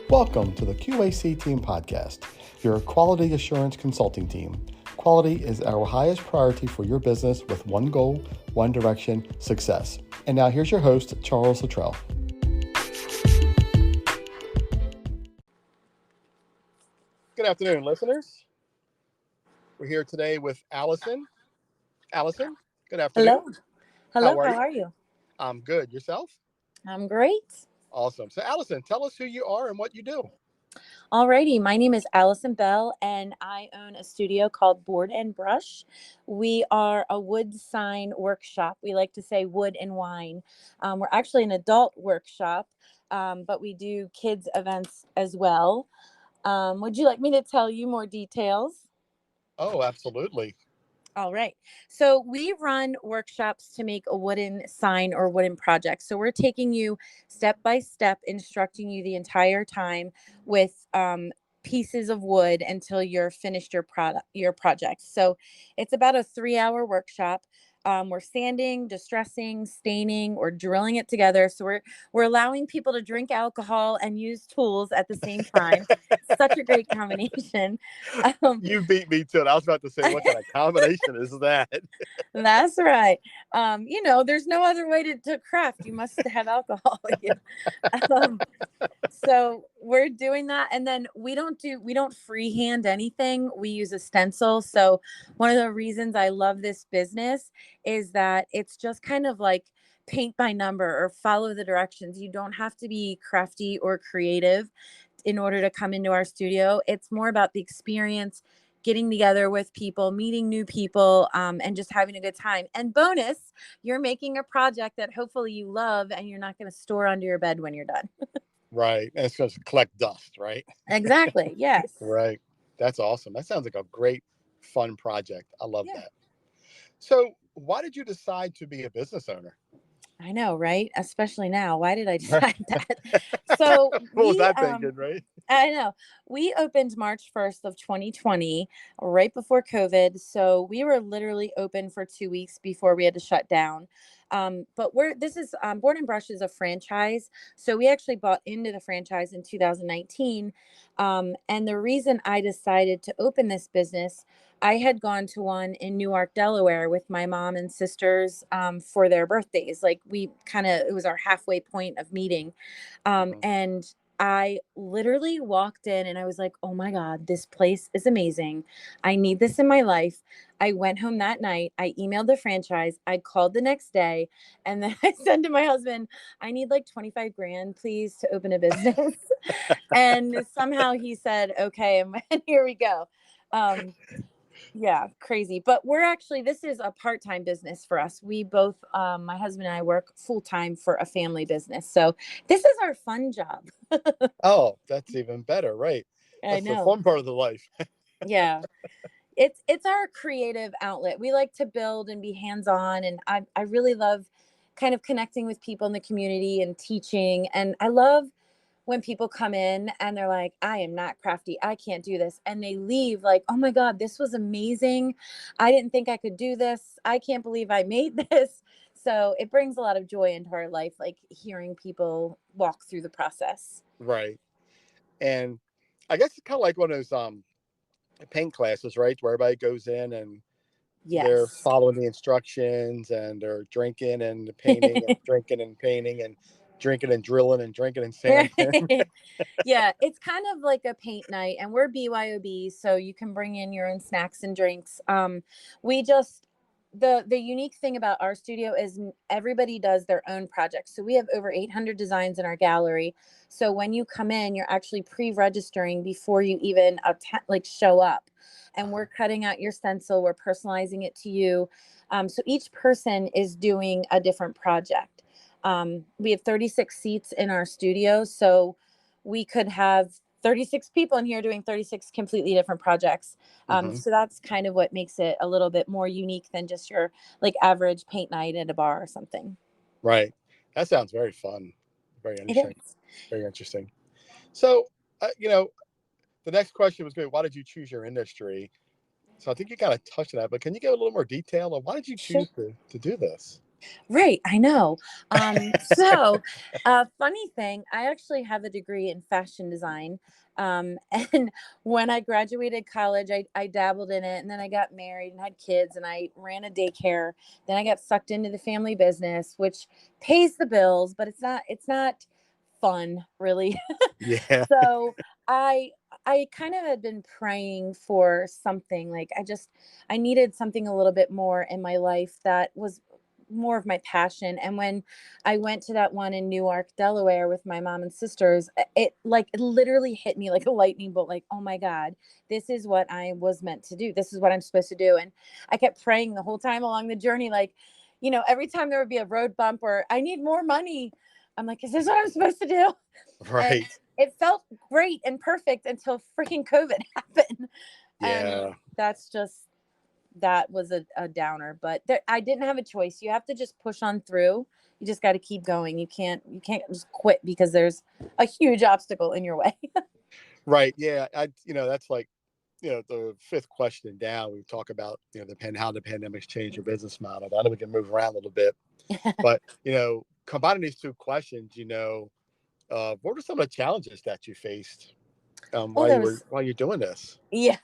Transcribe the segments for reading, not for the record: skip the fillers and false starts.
Welcome to the Q.A.C. Team Podcast, your quality assurance consulting team. Quality is our highest priority for your business with one goal, one direction, success. And now here's your host, Charles Luttrell. Good afternoon, listeners. We're here today with Allison. Allison, good afternoon. Hello. How Hello, are how you? are you? I'm good. Yourself? I'm great. Awesome. So, Allison, tell us who you are and what you do. Alrighty, my name is Allison Bell and I own a studio called Board and Brush. We are a wood sign workshop. We like to say wood and wine. We're actually an adult workshop, but we do kids events as well. Would you like me to tell you more details? Oh, absolutely. All right. So we run workshops to make a wooden sign or wooden project. So we're taking you step by step, instructing you the entire time with pieces of wood until you're finished your project. So it's about a 3-hour workshop. We're sanding, distressing, staining, or drilling it together. So we're allowing people to drink alcohol and use tools at the same time. Such a great combination. Um, You beat me to it. I was about to say, what kind of combination is that? That's right. There's no other way to craft. You must have alcohol. um, so we're doing that, and then we don't freehand anything. We use a stencil. So one of the reasons I love this business is that it's just kind of like paint by number or follow the directions. You don't have to be crafty or creative in order to come into our studio. It's more about the experience, getting together with people, meeting new people, and just having a good time. And bonus, you're making a project that hopefully you love and you're not going to store under your bed when you're done. Right. And it's going to collect dust, right? Exactly. Yes. Right. That's awesome. That sounds like a great, fun project. I love Yeah. that. So, why did you decide to be a business owner? I know, right? Especially now. Why did I decide that? So What was we I thinking, right? I know. We opened March 1st of 2020, right before COVID. So we were literally open for 2 weeks before we had to shut down. But this is Board and Brush is a franchise. So we actually bought into the franchise in 2019. And the reason I decided to open this business, I had gone to one in Newark, Delaware with my mom and sisters for their birthdays. Like it was our halfway point of meeting. Mhm. And I literally walked in and I was like, oh my God, this place is amazing. I need this in my life. I went home that night. I emailed the franchise. I called the next day. And then I said to my husband, I need like 25 grand, please, to open a business. And somehow he said, okay. And here we go. Um, yeah, crazy. But this is a part-time business for us. We both, my husband and I work full-time for a family business. So this is our fun job. Oh, that's even better, right? I That's the know. fun part of the life. Yeah. It's our creative outlet. We like to build and be hands-on. And I really love kind of connecting with people in the community and teaching. And I love when people come in and they're like, I am not crafty. I can't do this. And they leave like, oh my God, this was amazing. I didn't think I could do this. I can't believe I made this. So it brings a lot of joy into our life, like hearing people walk through the process. Right. And I guess it's kind of like one of those paint classes, right? Where everybody goes in and they're Yes. following the instructions and they're drinking and painting and drinking and painting and drinking and drilling and drinking and sanding. Yeah, it's kind of like a paint night, and we're BYOB, so you can bring in your own snacks and drinks. We just the unique thing about our studio is everybody does their own projects. So we have over 800 designs in our gallery. So when you come in, you're actually pre-registering before you even show up, and we're cutting out your stencil, we're personalizing it to you. So each person is doing a different project. We have 36 seats in our studio, so we could have 36 people in here doing 36 completely different projects. Hmm. So that's kind of what makes it a little bit more unique than just your like average paint night at a bar or something. Right. That sounds very fun. Very It interesting. is. Very interesting. So, the next question was going to be, why did you choose your industry? So I think you kind of touched on that, but can you give a little more detail on why did you Sure. choose to do this? Right. I know. So, funny thing, I actually have a degree in fashion design. And when I graduated college, I dabbled in it, and then I got married and had kids, and I ran a daycare. Then I got sucked into the family business, which pays the bills, but it's not fun really. Yeah. So I I kind of had been praying for something, like I needed something a little bit more in my life that was more of my passion. And when I went to that one in Newark, Delaware with my mom and sisters, it literally hit me like a lightning bolt, like, oh my God, this is what I was meant to do. This is what I'm supposed to do. And I kept praying the whole time along the journey, like, every time there would be a road bump or I need more money, I'm like, is this what I'm supposed to do? And Right. it felt great and perfect until freaking COVID happened. And Yeah. that's just, that was a downer, but I didn't have a choice. You have to just push on through. You just got to keep going. You can't just quit because there's a huge obstacle in your way. Right. Yeah. That's like, the fifth question down. We talk about, how the pandemic's changed your business model. I know we can move around a little bit, but, combining these two questions, what were some of the challenges that you faced Oh, while you're doing this? yeah,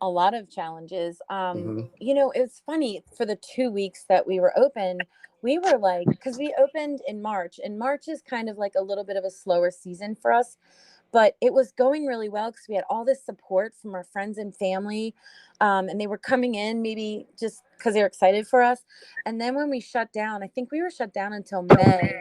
a lot of challenges. Hmm. It's funny, for the 2 weeks that we were open, we were like, because we opened in March, and March is kind of like a little bit of a slower season for us, but it was going really well because we had all this support from our friends and family. And they were coming in maybe just because they were excited for us. And then when we shut down, I think we were shut down until May.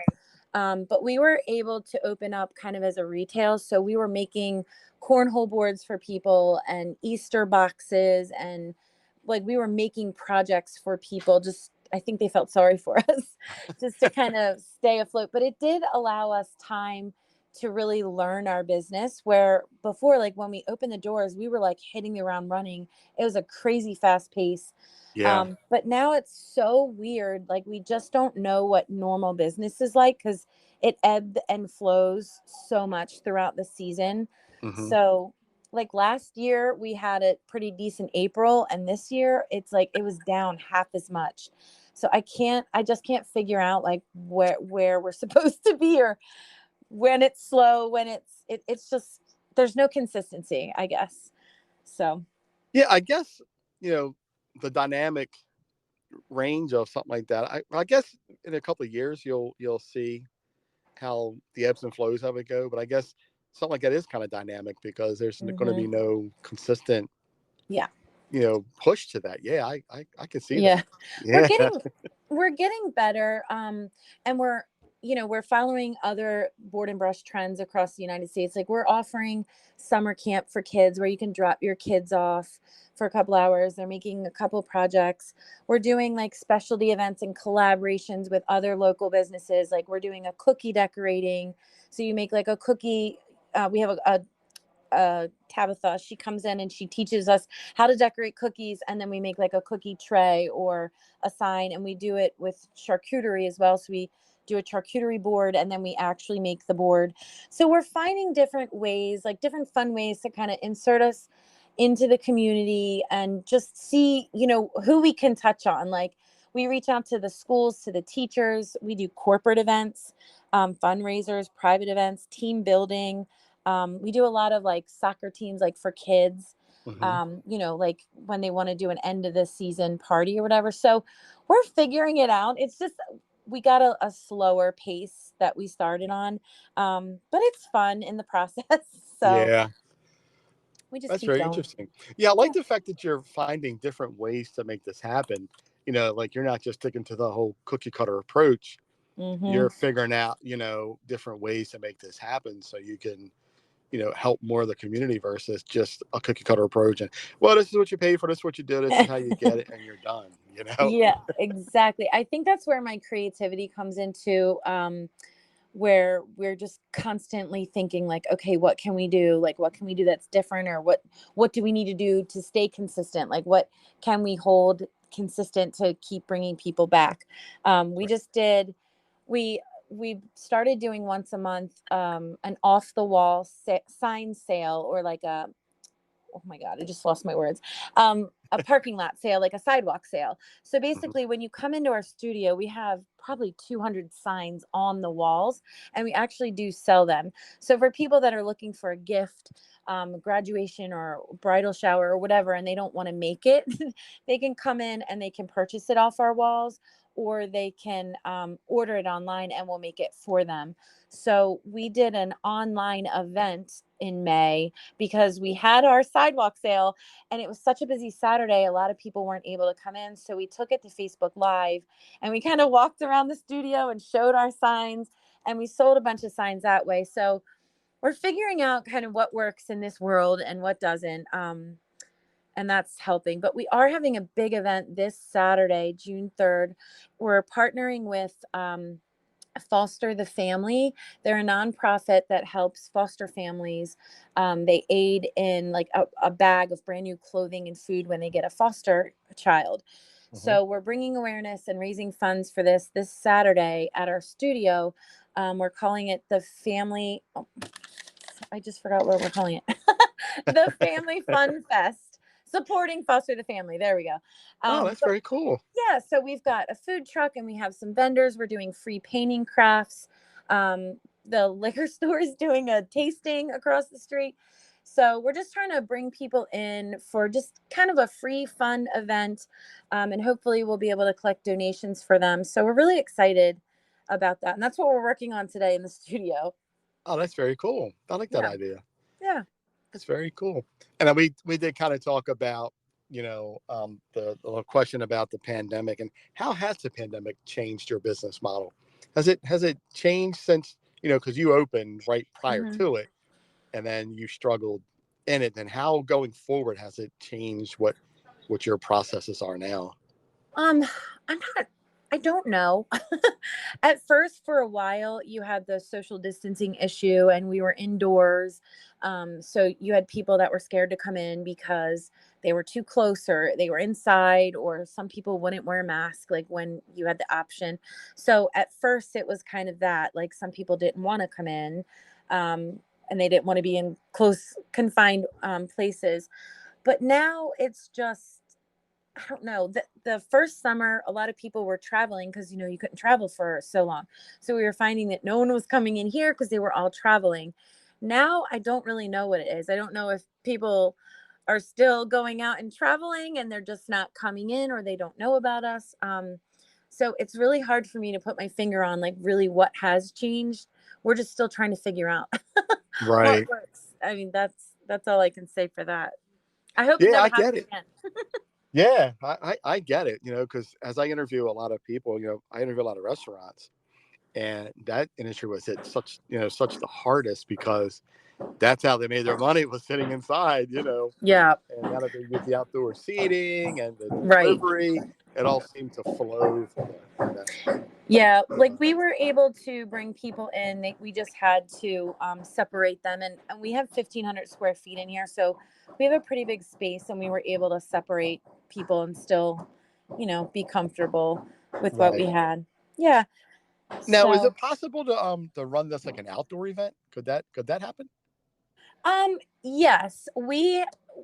But we were able to open up kind of as a retail. So we were making cornhole boards for people and Easter boxes, and like we were making projects for people. Just, I think they felt sorry for us just to kind of stay afloat. But it did allow us time to really learn our business, where before, like when we opened the doors, we were like hitting the ground running. It was a crazy fast pace. Yeah. But now it's so weird. Like we just don't know what normal business is like because it ebbed and flows so much throughout the season. Hmm. So, like last year, we had a pretty decent April, and this year it's like it was down half as much. So I just can't figure out like where we're supposed to be, or when it's slow, when it's just, there's no consistency, I guess. So, Yeah. I guess, you know, the dynamic range of something like that. I guess in a couple of years you'll see how the ebbs and flows of it go. But I guess something like that is kind of dynamic because there's going to mhm. be no consistent, Yeah. push to that. Yeah, I can see Yeah. that. We're Yeah. getting we're getting better. And we're following other board and brush trends across the United States. Like we're offering summer camp for kids where you can drop your kids off for a couple hours. They're making a couple projects. We're doing like specialty events and collaborations with other local businesses. Like we're doing a cookie decorating. So you make like a cookie. We have Tabitha. She comes in and she teaches us how to decorate cookies, and then we make like a cookie tray or a sign, and we do it with charcuterie as well. So we do a charcuterie board, and then we actually make the board. So we're finding different ways, like different fun ways to kind of insert us into the community and just see, who we can touch on. Like we reach out to the schools, to the teachers. We do corporate events, fundraisers, private events, team building. We do a lot of like soccer teams, like for kids, Hmm. like when they want to do an end of the season party or whatever. So we're figuring it out. It's just, we got a slower pace that we started on. But it's fun in the process. So Yeah. we just That's keep very going. interesting. Yeah, I like Yeah. the fact that you're finding different ways to make this happen. Like you're not just sticking to the whole cookie cutter approach. Mm-hmm. You're figuring out, different ways to make this happen so you can, help more of the community versus just a cookie cutter approach. And well, this is what you pay for, this is what you do, this is how you get it, and you're done. Yeah, exactly. I think that's where my creativity comes into. Where we're just constantly thinking like, okay, what can we do, like what can we do that's different, or what do we need to do to stay consistent, like what can we hold consistent to keep bringing people back. We just did we we started doing once a month, an off the wall sign sale, or like oh my God, I just lost my words. A parking lot sale, like a sidewalk sale. So Mhm. basically, when you come into our studio, we have probably 200 signs on the walls, and we actually do sell them. So for people that are looking for a gift, graduation or bridal shower or whatever, and they don't want to make it, they can come in and they can purchase it off our walls, or they can order it online and we'll make it for them. So we did an online event in May because we had our sidewalk sale and it was such a busy Saturday. A lot of people weren't able to come in. So we took it to Facebook Live and we kind of walked around the studio and showed our signs, and we sold a bunch of signs that way. So we're figuring out kind of what works in this world and what doesn't. And that's helping. But we are having a big event this Saturday, June 3rd. We're partnering with Foster the Family. They're a nonprofit that helps foster families. They aid in like a bag of brand new clothing and food when they get a foster child. Mhm. So we're bringing awareness and raising funds for this Saturday at our studio. We're calling it the Family. Oh, I just forgot what we're calling it. The Family Fun Fest, supporting Foster the Family. There we go. Oh, that's But very cool. yeah, so we've got a food truck and we have some vendors. We're doing free painting crafts. The liquor store is doing a tasting across the street. So we're just trying to bring people in for just kind of a free, fun event. And hopefully we'll be able to collect donations for them. So we're really excited about that. And that's what we're working on today in the studio. Oh, that's very cool. I like that Yeah. idea. Yeah. That's very cool. And then we did kind of talk about, the little question about the pandemic and how has the pandemic changed your business model? Has it changed since, because you opened right prior Mhm. to it and then you struggled in it, and how going forward has it changed what your processes are now? Um, I'm not, I don't know. At first, for a while, you had the social distancing issue and we were indoors. So you had people that were scared to come in because they were too close or they were inside, or some people wouldn't wear a mask, like when you had the option. So at first, it was kind of that, like some people didn't want to come in. And they didn't want to be in close confined places. But now it's just, I don't know. The first summer, a lot of people were traveling because you couldn't travel for so long. So we were finding that no one was coming in here because they were all traveling. Now I don't really know what it is. I don't know if people are still going out and traveling and they're just not coming in, or they don't know about us. So it's really hard for me to put my finger on like really what has changed. We're just still trying to figure out what Right. works. I mean, that's all I can say for that. I hope it Yeah, never I get happens it. again. Yeah, I get it, because as I interview a lot of people, I interview a lot of restaurants, and that industry was hit such the hardest because that's how they made their money, was sitting inside, Yeah, and now that they get the outdoor seating and the right. delivery, it all seemed to flow from that. Yeah, like Uh, we were able to bring people in. We just had to separate them, and we have 1,500 square feet in here, so we have a pretty big space, and we were able to separate people and still, be comfortable with what we right. had. Yeah. Now, is So it possible to run this like an outdoor event? Could that happen? Yes,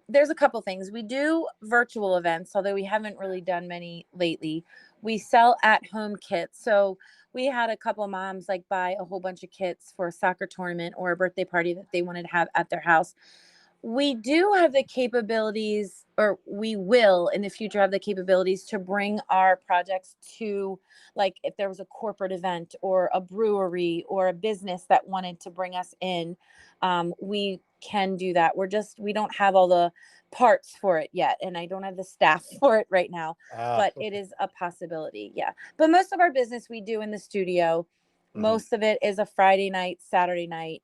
there's a couple things. We do virtual events, although we haven't really done many lately. We sell at home kits. So we had a couple moms like buy a whole bunch of kits for a soccer tournament or a birthday party that they wanted to have at their house. We do have the capabilities, or we will in the future have the capabilities to bring our projects to, like, if there was a corporate event or a brewery or a business that wanted to bring us in, we can do that. We don't have all the parts for it yet, and I don't have the staff for it right now, Ah, but it is a possibility. Yeah. But most of our business we do in the studio. mhm. Most of it is a Friday night, Saturday night.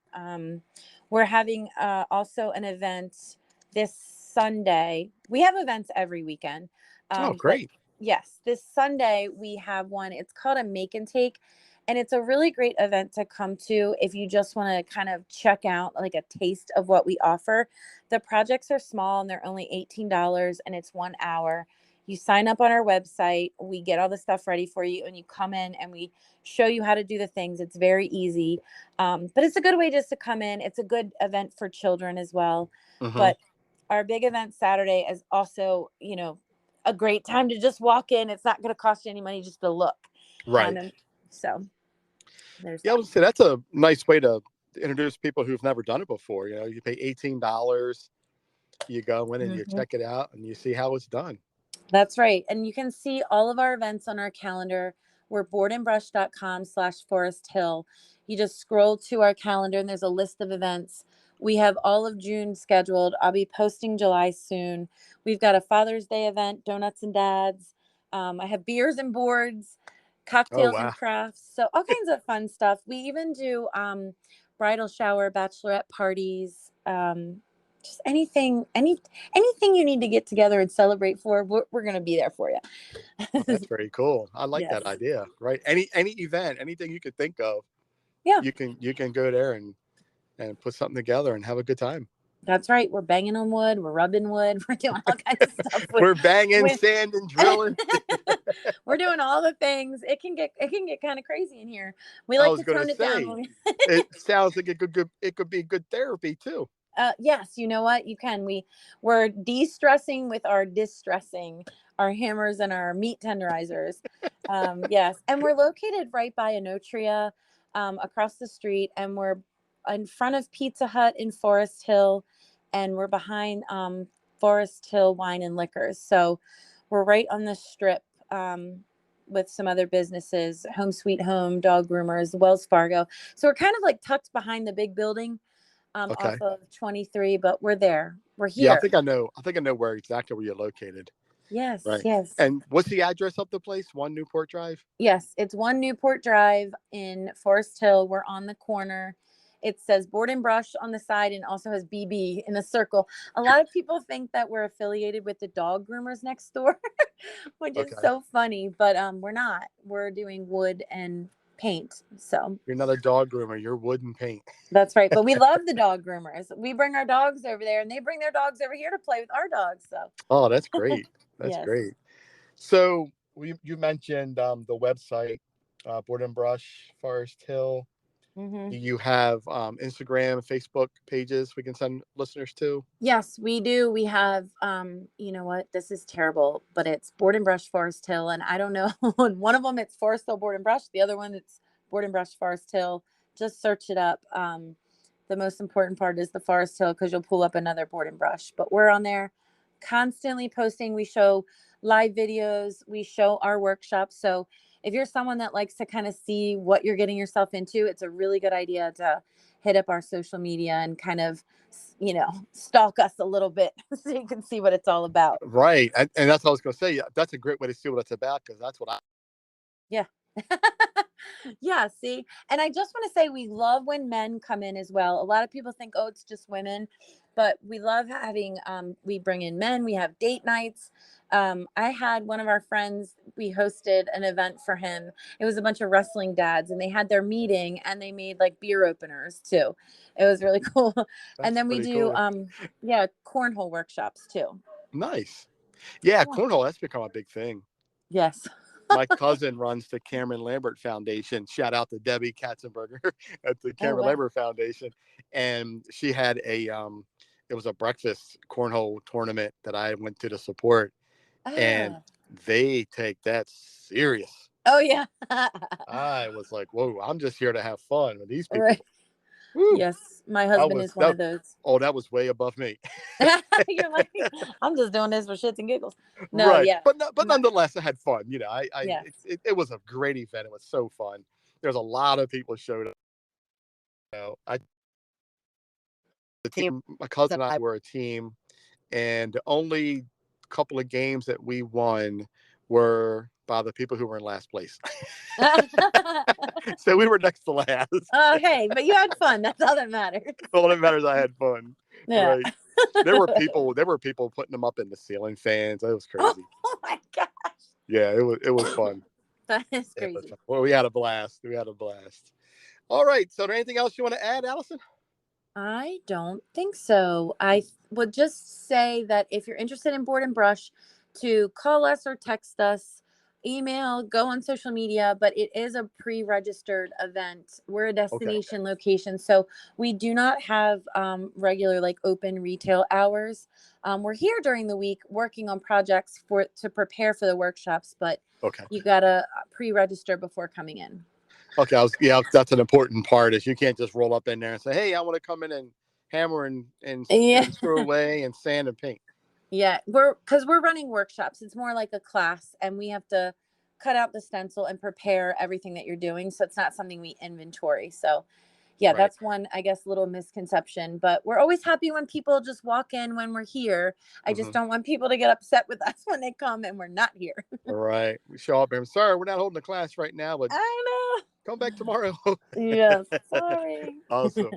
We're having also an event this Sunday. We have events every weekend. Oh, But great. yes, this Sunday we have one. It's called a make and take. And it's a really great event to come to if you just want to kind of check out like a taste of what we offer. The projects are small and they're only $18 and it's 1 hour. You sign up on our website, we get all the stuff ready for you, and you come in and we show you how to do the things. It's very easy. But it's a good way just to come in. It's a good event for children as well. Hmm. But our big event Saturday is also, a great time to just walk in. It's not going to cost you any money just to look. Right. And so there's Yeah, I that. would say that's a nice way to introduce people who've never done it before. You pay $18, you go in and you Mhm. check it out and you see how it's done. That's right. And you can see all of our events on our calendar. We're boardandbrush.com/Forest Hill. You just scroll to our calendar and there's a list of events. We have all of June scheduled. I'll be posting July soon. We've got a Father's Day event, Donuts and Dads. I have beers and boards, Oh, cocktails and wow. crafts. So all kinds of fun stuff. We even do bridal shower, bachelorette parties, just anything you need to get together and celebrate for, we're going to be there for Oh, you. that's very cool. I like Yes. that idea. Right. Any event, anything you could think of, Yeah, you can go there and put something together and have a good time. that's right. We're banging on wood. We're rubbing wood. We're doing all kinds of stuff We're banging with sand and drilling. we're doing all the things. It can get kind of crazy in here. We I like was to going to tone it down say, when we it sounds like it could be good therapy too. yes, you know what? You can. We're de-stressing with our distressing, our hammers and our meat tenderizers. Yes, and we're located right by Anotria, across the street, and we're in front of Pizza Hut in Forest Hill, and we're behind Forest Hill Wine and Liquors. So we're right on the strip. With some other businesses, Home Sweet Home, Dog Groomers, Wells Fargo. So we're kind of like tucked behind the big building, Okay. off of 23, but we're there. We're Yeah, I here. think I know. I think I know where exactly where you're located. Yes, Right. yes. And what's the address of the place? One Newport Drive. Yes, it's 1 Newport Drive in Forest Hill. We're on the corner. It says Board and Brush on the side and also has BB in a circle. A lot of people think that we're affiliated with the dog groomers next door, which is Okay. so funny, but we're not. We're doing wood and paint. So You're not a dog groomer. You're wood and paint. that's right. But we love the dog groomers. We bring our dogs over there and they bring their dogs over here to play with our dogs. So Oh, that's great. That's yes. great. So you mentioned the website, Board and Brush, Forest Hill. Hmm. Do you have Instagram, Facebook pages we can send listeners to? Yes, we do. We have, you know what? This is terrible, but it's Board and Brush Forest Hill. And I don't know. One of them, it's Forest Hill Board and Brush. The other one, it's Board and Brush Forest Hill. Just search it up. The most important part is the Forest Hill because you'll pull up another Board and Brush. But we're on there constantly posting. We show live videos, we show our workshops. So if you're someone that likes to kind of see what you're getting yourself into, it's a really good idea to hit up our social media and kind of, stalk us a little bit so you can see what it's all about. Right. And that's what I was going to say. Yeah, that's a great way to see what it's about because that's what I. Yeah. Yeah, see. And I just want to say we love when men come in as well. A lot of people think, oh, it's just women, but we love having we bring in men, we have date nights. I had one of our friends, we hosted an event for him. It was a bunch of wrestling dads and they had their meeting and they made like beer openers too. It was really cool. And That's then we pretty do cool. yeah, cornhole workshops too. Nice. Yeah, Yeah. cornhole, that's become a big thing. Yes. My cousin runs the Cameron Lambert Foundation. Shout out to Debbie Katzenberger at the Oh Cameron wow. Lambert Foundation. And she had it was a breakfast cornhole tournament that I went to support. And Ah. they take that serious. Oh yeah. I was like, whoa, I'm just here to have fun with these Right. people. Woo. Yes, my I husband was is one that of those. Oh, that was way above me. You're like, I'm just doing this for shits and giggles. No, Right. yeah. But My, nonetheless, I had fun. yes. It was a great event. It was so fun. There's a lot of people showed up. I the Team. team, my cousin and I were a team, and the only couple of games that we won were by the people who were in last place. So we were next to last. Oh, hey, but you had fun. That's all that matters. All that matters, I had fun. Yeah. Right. There were people putting them up in the ceiling fans. It was Oh, crazy. my God. Yeah, it was fun. That is It was crazy. fun. Well, we had a blast. We had a blast. All right. So, is there anything else you want to add, Allison? I don't think so. I would just say that if you're interested in Board and Brush, to call us or text us. email, go on social media, but it is a pre-registered event. We're a destination location, so we do not have regular like open retail hours. We're here during the week working on projects to prepare for the workshops, but you gotta pre-register before coming in. Okay, that's an important part. Is you can't just roll up in there and say, "Hey, I want to come in and hammer and screw away and sand and paint." Yeah, because we're running workshops. It's more like a class, and we have to cut out the stencil and prepare everything that you're doing. So it's not something we inventory. So yeah, that's one, I guess, little misconception. But we're always happy when people just walk in when we're here. I just don't want people to get upset with us when they come and we're not here. Right. We show up and sorry, we're not holding a class right now, but I know. come back tomorrow. Yes, sorry. Awesome.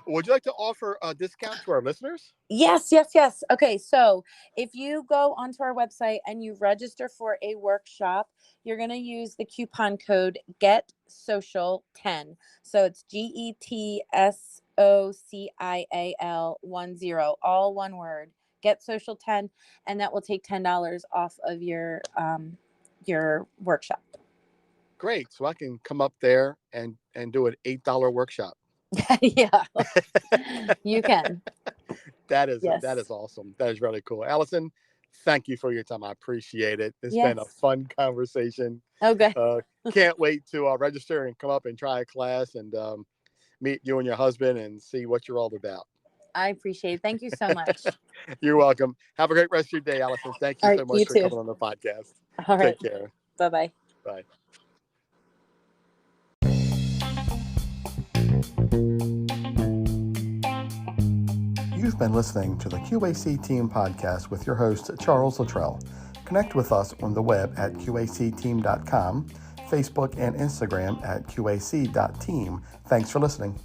Would you like to offer a discount to our listeners? Yes. Okay, so if you go onto our website and you register for a workshop, you're going to use the coupon code GETSOCIAL10. So it's GETSOCIAL10, all one word, GETSOCIAL10, and that will take $10 off of your workshop. Great. So I can come up there and do an $8 workshop. Yeah, you can. That is awesome. That is really cool. Allison, thank you for your time. I appreciate it. It's been a fun conversation. Okay. Can't wait to register and come up and try a class and meet you and your husband and see what you're all about. I appreciate it. Thank you so much. You're welcome. Have a great rest of your day, Allison. Thank you so much for coming on the podcast. All right. Take care. Bye-bye. Bye. You've been listening to the Q.A.C. Team Podcast with your host, Charles Luttrell. Connect with us on the web at QACteam.com, Facebook and Instagram at QAC.team. Thanks for listening.